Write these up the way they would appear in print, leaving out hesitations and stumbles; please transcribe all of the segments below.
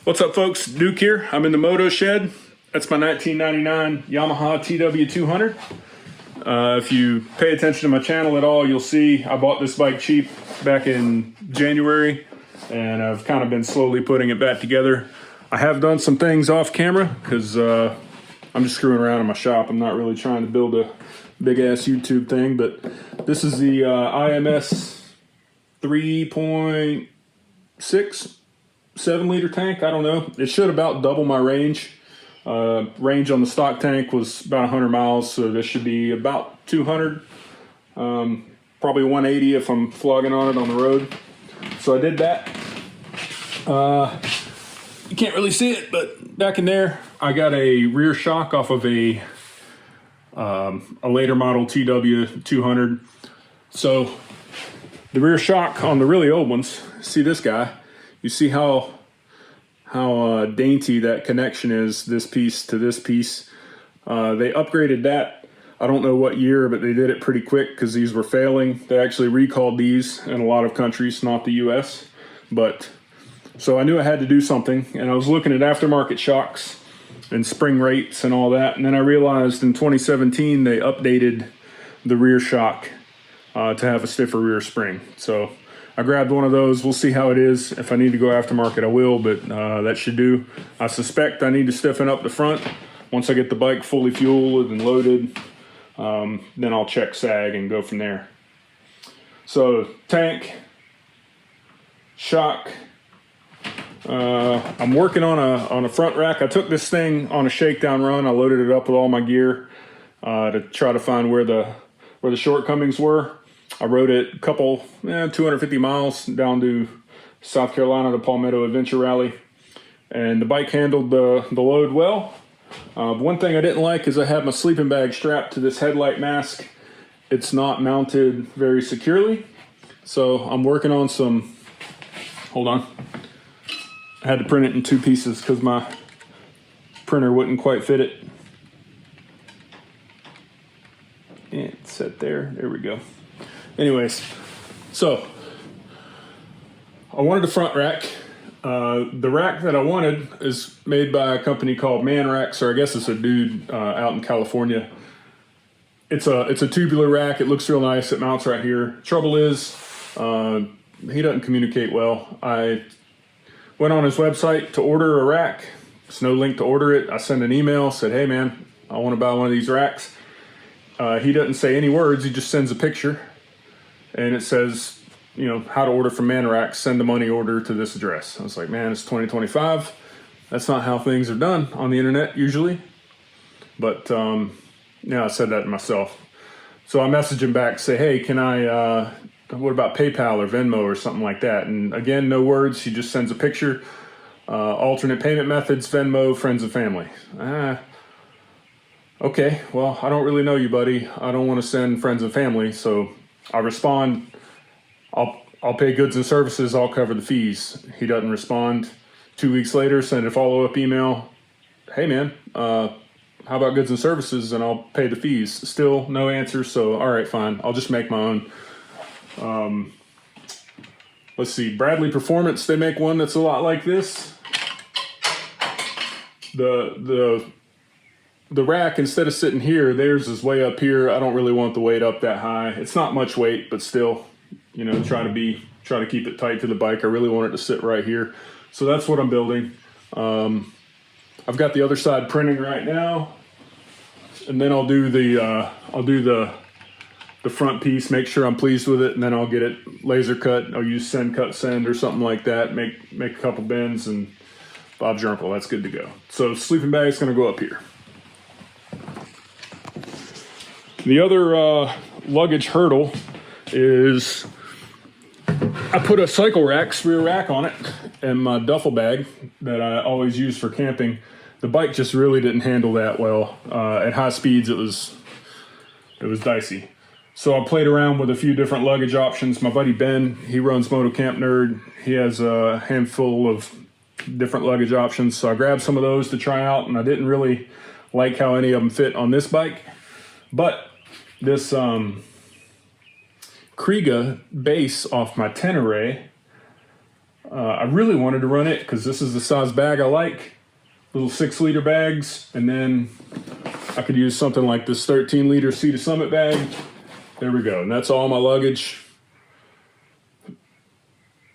What's up, folks? Duke here. I'm in the moto shed. That's my 1999 Yamaha TW200. If you pay attention to my channel at all, you'll see I bought this bike cheap back in January, and I've kind of been slowly putting it back together. I have done some things off camera because I'm just screwing around in my shop. I'm not really trying to build a big-ass YouTube thing, but this is the IMS 3.6 7-liter tank. I don't know. It should about double my range. Range on the stock tank was about 100 miles, so this should be about 200. Probably 180 if I'm flogging on it on the road. So I did that. You can't really see it, but back in there, I got a rear shock off of a later model TW200. So the rear shock on the really old ones, see this guy, you see how dainty that connection is, this piece to this piece. They upgraded that, I don't know what year, but they did it pretty quick because these were failing. They actually recalled these in a lot of countries, not the US. But so I knew I had to do something, and I was looking at aftermarket shocks and spring rates and all that, and then I realized in 2017 they updated the rear shock to have a stiffer rear spring. So I grabbed one of those. We'll see how it is. If I need to go aftermarket, I will, but that should do. I suspect I need to stiffen up the front. Once I get the bike fully fueled and loaded, then I'll check sag and go from there. So tank, shock. I'm working on a front rack. I took this thing on a shakedown run. I loaded it up with all my gear to try to find where the shortcomings were. I rode it a couple, 250 miles down to South Carolina to Palmetto Adventure Rally, and the bike handled the load well. One thing I didn't like is I had my sleeping bag strapped to this headlight mask. It's not mounted very securely, so I'm working on some, hold on. I had to print it in two pieces because my printer wouldn't quite fit it. And it's set there, there we go. Anyways, so I wanted a front rack. The rack that I wanted is made by a company called Man Racks, or I guess it's a dude out in California. It's a tubular rack. It looks real nice. It mounts right here. Trouble is, he doesn't communicate well. I went on his website to order a rack. There's no link to order it. I sent an email, said, hey man, I want to buy one of these racks. He doesn't say any words. He just sends a picture. And it says, how to order from Man Racks, send a money order to this address. I was like, man, it's 2025. That's not how things are done on the internet usually. But I said that to myself. So I messaged him back, say, hey, can I, what about PayPal or Venmo or something like that? And again, no words. He just sends a picture. Alternate payment methods, Venmo, friends and family. Okay, well, I don't really know you, buddy. I don't want to send friends and family, so I respond, I'll pay goods and services, I'll cover the fees. He doesn't respond. 2 weeks later, send a follow-up email. Hey man, how about goods and services, and I'll pay the fees. Still no answer, so all right, fine. I'll just make my own. Let's see, Bradley Performance, they make one that's a lot like this. The rack, instead of sitting here, theirs is way up here. I don't really want the weight up that high. It's not much weight, but still, try to keep it tight to the bike. I really want it to sit right here. So that's what I'm building. I've got the other side printing right now, and then I'll do the front piece, make sure I'm pleased with it, and then I'll get it laser cut. I'll use send, cut, send or something like that. Make a couple bends, and Bob's your uncle. That's good to go. So sleeping bag is going to go up here. The other luggage hurdle is I put a cycle rack, rear rack on it, and my duffel bag that I always use for camping. The bike just really didn't handle that well. At high speeds, it was dicey. So I played around with a few different luggage options. My buddy Ben, he runs Moto Camp Nerd. He has a handful of different luggage options. So I grabbed some of those to try out, and I didn't really like how any of them fit on this bike. But this Kriega base off my Tenere I really wanted to run it because this is the size bag I like, little 6-liter bags, and then I could use something like this 13-liter Sea to Summit bag. There we go, and that's all my luggage,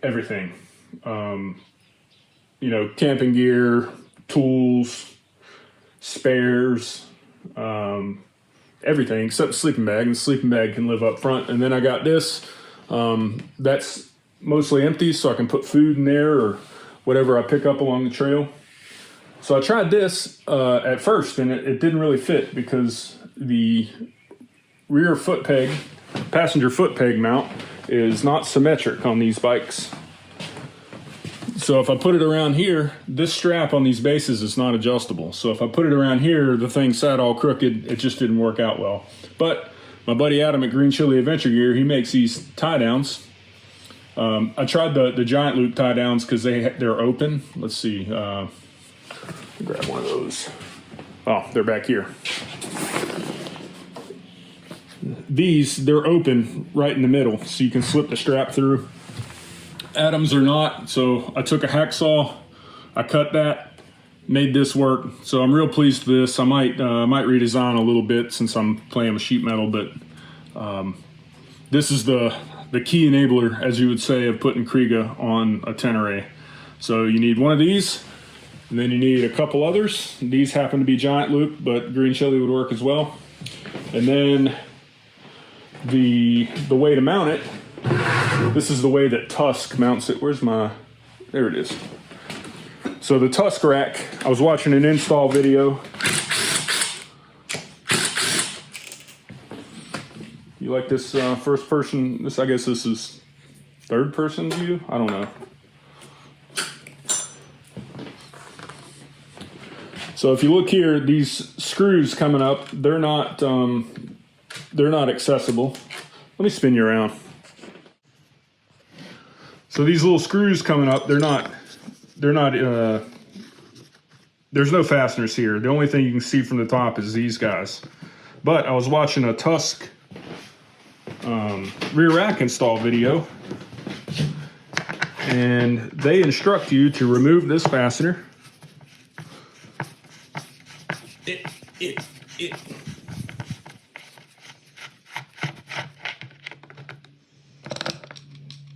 everything. You know, camping gear, tools, spares, everything except the sleeping bag, and the sleeping bag can live up front. And then I got this, that's mostly empty, so I can put food in there or whatever I pick up along the trail. So I tried this at first, and it didn't really fit because the rear foot peg, passenger foot peg mount is not symmetric on these bikes. So if I put it around here, this strap on these bases is not adjustable. So if I put it around here, the thing sat all crooked. It just didn't work out well. But my buddy Adam at Green Chili Adventure Gear, he makes these tie downs. I tried the giant loop tie downs because they're open. Let's see. Grab one of those. Oh, they're back here. These, they're open right in the middle, so you can slip the strap through. Adam's are not, so I took a hacksaw, I cut that, made this work. So I'm real pleased with this. I might redesign a little bit since I'm playing with sheet metal, but this is the key enabler, as you would say, of putting Kriega on a Tenere. So you need one of these, and then you need a couple others. These happen to be giant loop, but Green Chili would work as well. And then the way to mount it, this is the way that Tusk mounts it. Where's my, there it is. So the Tusk rack, I was watching an install video. You like this first person, this, I guess this is third person view? I don't know. So if you look here, these screws coming up, they're not accessible. Let me spin you around. So these little screws coming up, there's no fasteners here. The only thing you can see from the top is these guys. But I was watching a Tusk rear rack install video, and they instruct you to remove this fastener.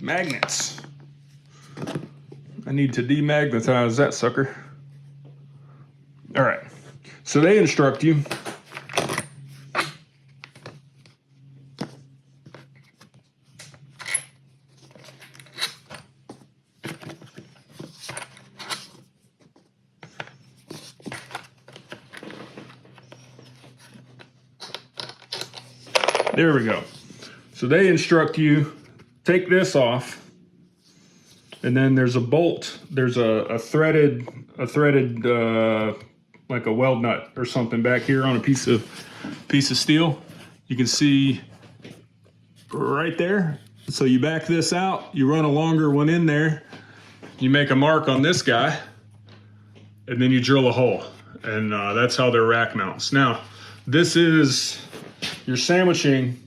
Magnets. I need to demagnetize that sucker. All right, so they instruct you there we go. So they instruct you, take this off, and then there's a bolt, there's a threaded like a weld nut or something back here on a piece of steel. You can see right there. So you back this out, you run a longer one in there, you make a mark on this guy, and then you drill a hole. And that's how their rack mounts. Now, this is, you're sandwiching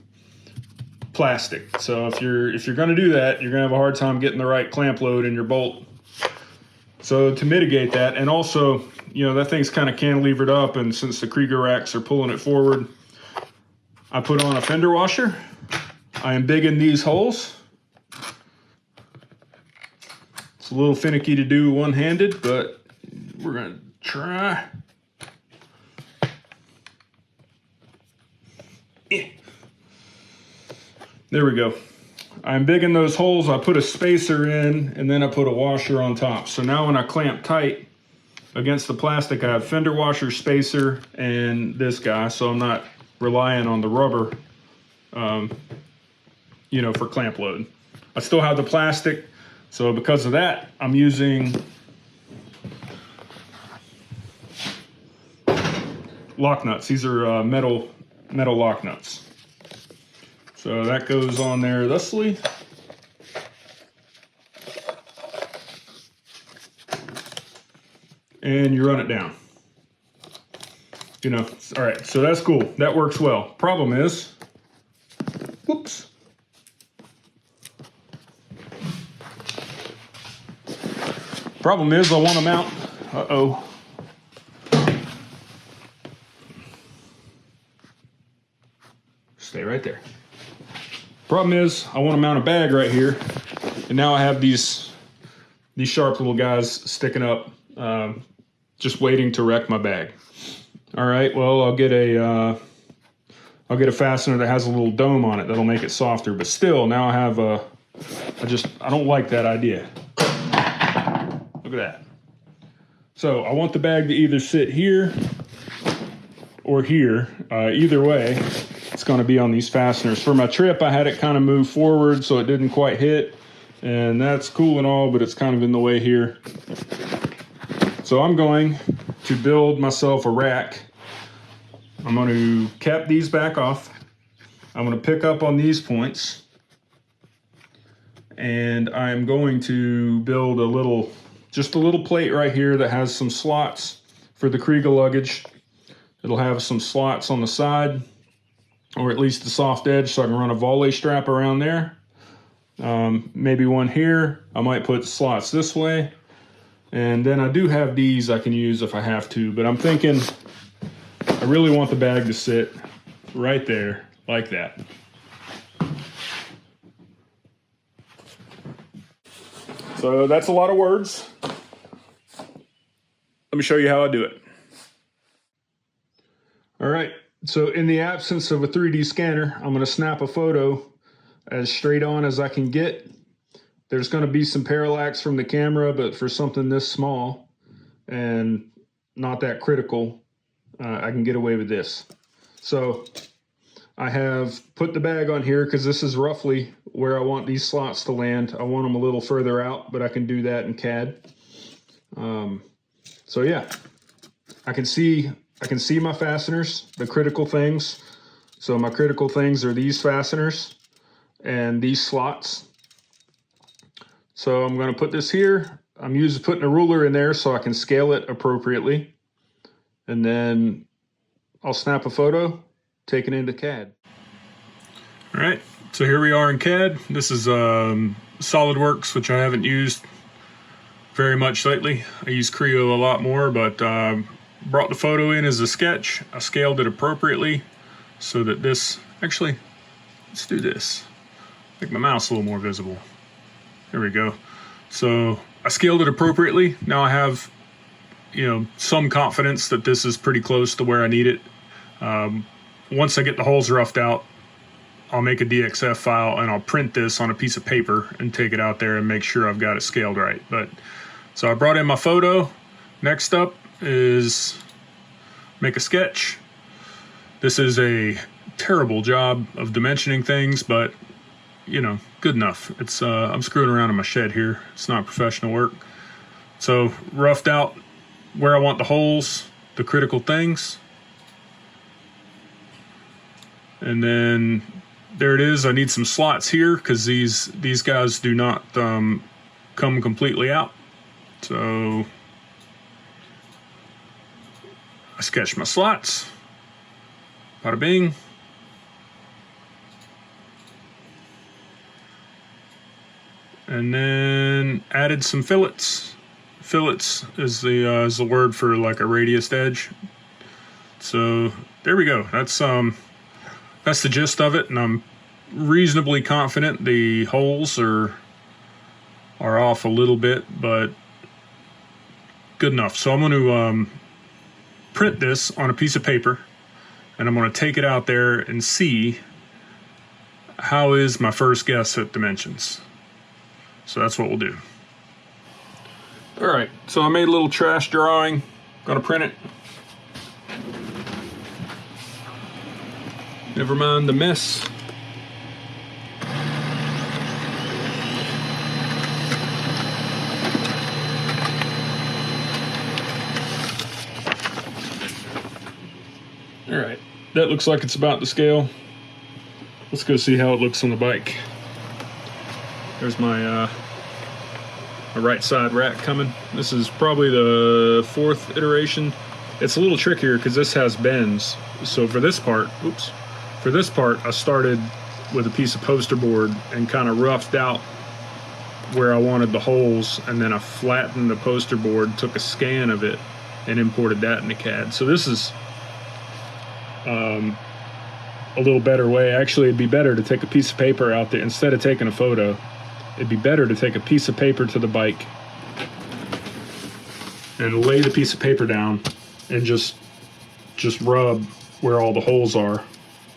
plastic. So if you're gonna do that, you're gonna have a hard time getting the right clamp load in your bolt. So to mitigate that, and also, you know, that thing's kind of cantilevered up, and since the Kriega racks are pulling it forward, I put on a fender washer. I am bigging these holes. It's a little finicky to do one-handed, but we're gonna try. There we go. I'm bigging those holes. I put a spacer in, and then I put a washer on top. So now when I clamp tight against the plastic, I have fender washer, spacer, and this guy. So I'm not relying on the rubber, you know, for clamp load. I still have the plastic. So because of that, I'm using lock nuts. These are metal lock nuts. So that goes on there thusly. And you run it down. You know, all right, so that's cool. That works well. Problem is, whoops. Problem is I want to mount, stay right there. Problem is I want to mount a bag right here, and now I have these sharp little guys sticking up, just waiting to wreck my bag. All right, well, I'll get a fastener that has a little dome on it that'll make it softer, but still, now I have I don't like that idea. Look at that. So I want the bag to either sit here or here. Either way, it's going to be on these fasteners. For my trip, I had it kind of move forward so it didn't quite hit, and that's cool and all, but it's kind of in the way here. So I'm going to build myself a rack. I'm going to cap these back off. I'm going to pick up on these points, and I'm going to build just a little plate right here that has some slots for the Kriega luggage. It'll have some slots on the side, or at least the soft edge, so I can run a volley strap around there. Maybe one here. I might put slots this way. And then I do have these I can use if I have to, but I'm thinking I really want the bag to sit right there, like that. So that's a lot of words. Let me show you how I do it. All right, so in the absence of a 3D scanner, I'm going to snap a photo as straight on as I can get. There's going to be some parallax from the camera, but for something this small and not that critical, I can get away with this. So I have put the bag on here because this is roughly where I want these slots to land. I want them a little further out, but I can do that in CAD. So yeah, I can see my fasteners, the critical things. So my critical things are these fasteners and these slots. So I'm going to put this here. I'm putting a ruler in there so I can scale it appropriately. And then I'll snap a photo, take it into CAD. All right, so here we are in CAD. This is SolidWorks, which I haven't used very much lately. I use Creo a lot more, but brought the photo in as a sketch. I scaled it appropriately so that this, actually, let's do this. Make my mouse a little more visible. There we go. So I scaled it appropriately. Now I have, some confidence that this is pretty close to where I need it. Once I get the holes roughed out, I'll make a DXF file and I'll print this on a piece of paper and take it out there and make sure I've got it scaled right. So I brought in my photo. Next up is make a sketch. This is a terrible job of dimensioning things, but good enough. It's I'm screwing around in my shed here. It's not professional work. So roughed out where I want the holes, the critical things. And then there it is. I need some slots here because these guys do not come completely out. So I sketched my slots. Bada bing. And then added some fillets. Fillets is the word for like a radius edge. So there we go. That's the gist of it, and I'm reasonably confident the holes are off a little bit, but good enough. So I'm going to print this on a piece of paper, and I'm going to take it out there and see how is my first guess at dimensions. So that's what we'll do. All right, so I made a little trash drawing. Gonna print it. Never mind the mess. All right, that looks like it's about to scale. Let's go see how it looks on the bike. There's my right side rack coming. This is probably the 4th iteration. It's a little trickier because this has bends. So for this part, I started with a piece of poster board and kind of roughed out where I wanted the holes, and then I flattened the poster board, took a scan of it, and imported that into CAD. So this is a little better way. Actually, it'd be better to take a piece of paper out there instead of taking a photo. It'd be better to take a piece of paper to the bike and lay the piece of paper down and just rub where all the holes are,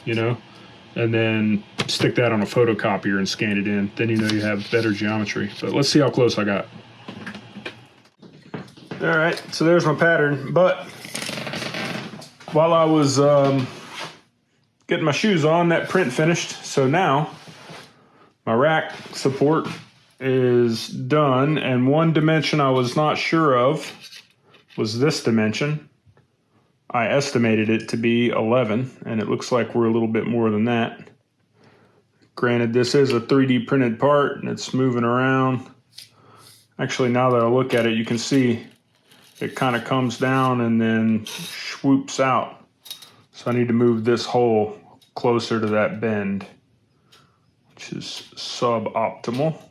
you know, and then stick that on a photocopier and scan it in. Then you know you have better geometry. But let's see how close I got. All right, so there's my pattern. But while I was getting my shoes on, that print finished. So now my rack support is done, and one dimension I was not sure of was this dimension. I estimated it to be 11, and it looks like we're a little bit more than that. Granted, this is a 3D printed part, and it's moving around. Actually, now that I look at it, you can see it kind of comes down and then swoops out. So I need to move this hole closer to that bend, which is suboptimal.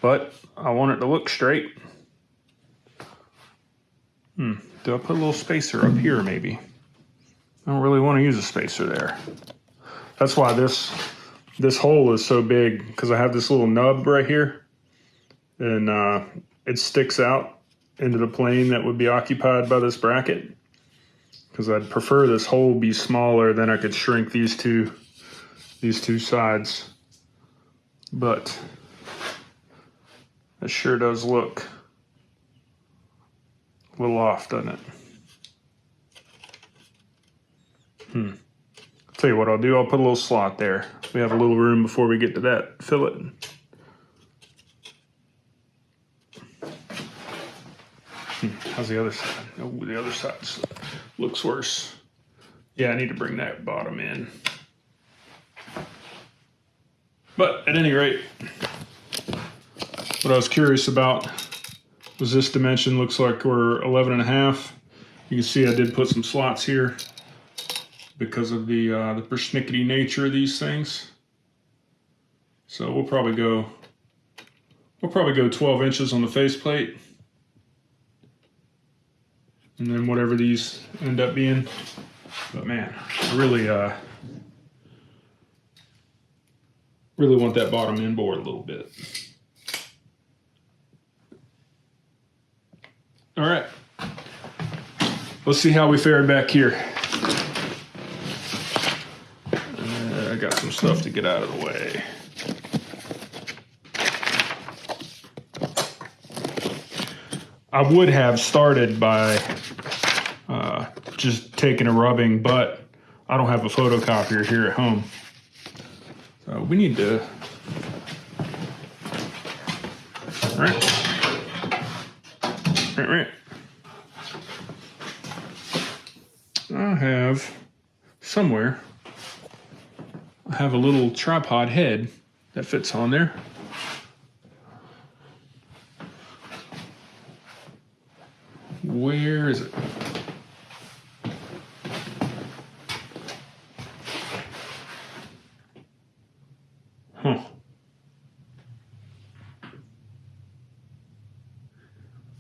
But I want it to look straight. Do I put a little spacer up here maybe? I don't really want to use a spacer there. That's why this hole is so big, because I have this little nub right here, and it sticks out into the plane that would be occupied by this bracket. Because I'd prefer this hole be smaller, then I could shrink these two sides. But it sure does look a little off, doesn't it? I'll tell you what I'll do, I'll put a little slot there. We have a little room before we get to that fillet. How's the other side? Oh, the other side looks worse. Yeah, I need to bring that bottom in. But at any rate, what I was curious about was this dimension. Looks like we're 11.5. You can see I did put some slots here because of the persnickety nature of these things. So we'll probably go 12 inches on the faceplate, and then whatever these end up being. But man, I really want that bottom end board a little bit. All right, let's see how we fared back here. I got some stuff to get out of the way. I would have started by just taking a rubbing, but I don't have a photocopier here at home. So we need to, right. I have somewhere, I have a little tripod head that fits on there. Where is it?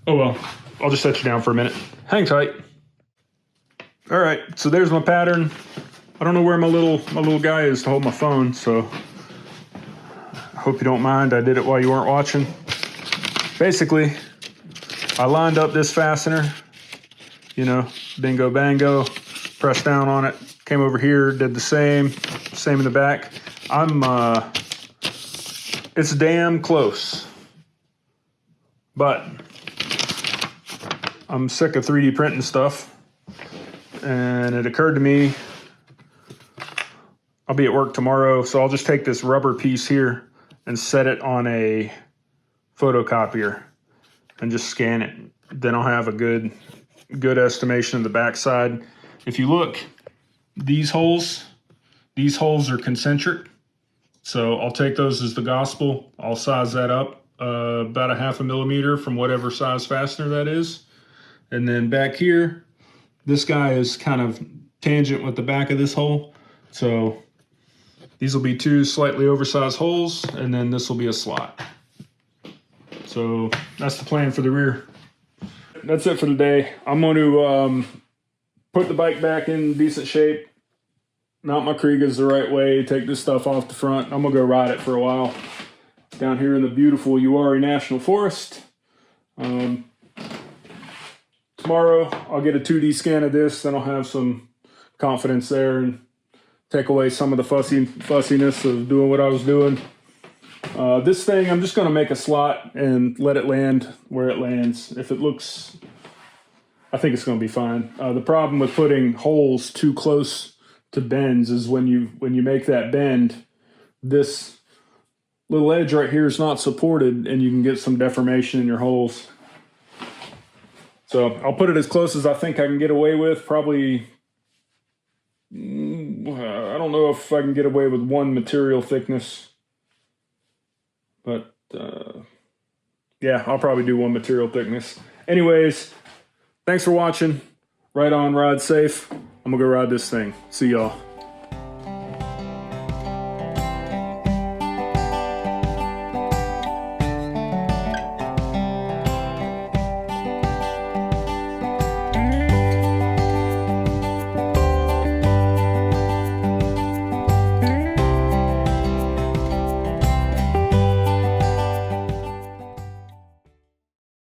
Oh well, I'll just set you down for a minute. Hang tight. All right, so there's my pattern. I don't know where my little guy is to hold my phone, so I hope you don't mind. I did it while you weren't watching. Basically, I lined up this fastener, you know, bingo bango, pressed down on it, came over here, did the same in the back. It's damn close, but I'm sick of 3D printing stuff, and it occurred to me, I'll be at work tomorrow, so I'll just take this rubber piece here and set it on a photocopier and just scan it. Then I'll have a good estimation of the backside. If you look, these holes are concentric, so I'll take those as the gospel. I'll size that up about 0.5 millimeter from whatever size fastener that is. And then back here, this guy is kind of tangent with the back of this hole. So These will be two slightly oversized holes, and then this will be a slot. So that's the plan for the rear. That's it for today. I'm going to put the bike back in decent shape, mount my Kriegas the right way, take this stuff off the front. I'm going to go ride it for a while down here in the beautiful Uwharrie National Forest. Tomorrow I'll get a 2D scan of this, then I'll have some confidence there and take away some of the fussiness of doing what I was doing. This thing, I'm just going to make a slot and let it land where it lands. If it looks, I think it's going to be fine. The problem with putting holes too close to bends is when you make that bend, this little edge right here is not supported and you can get some deformation in your holes. So I'll put it as close as I think I can get away with. Probably, I don't know if I can get away with one material thickness. But, yeah, I'll probably do one material thickness. Anyways, thanks for watching. Ride on, ride safe. I'm going to go ride this thing. See y'all.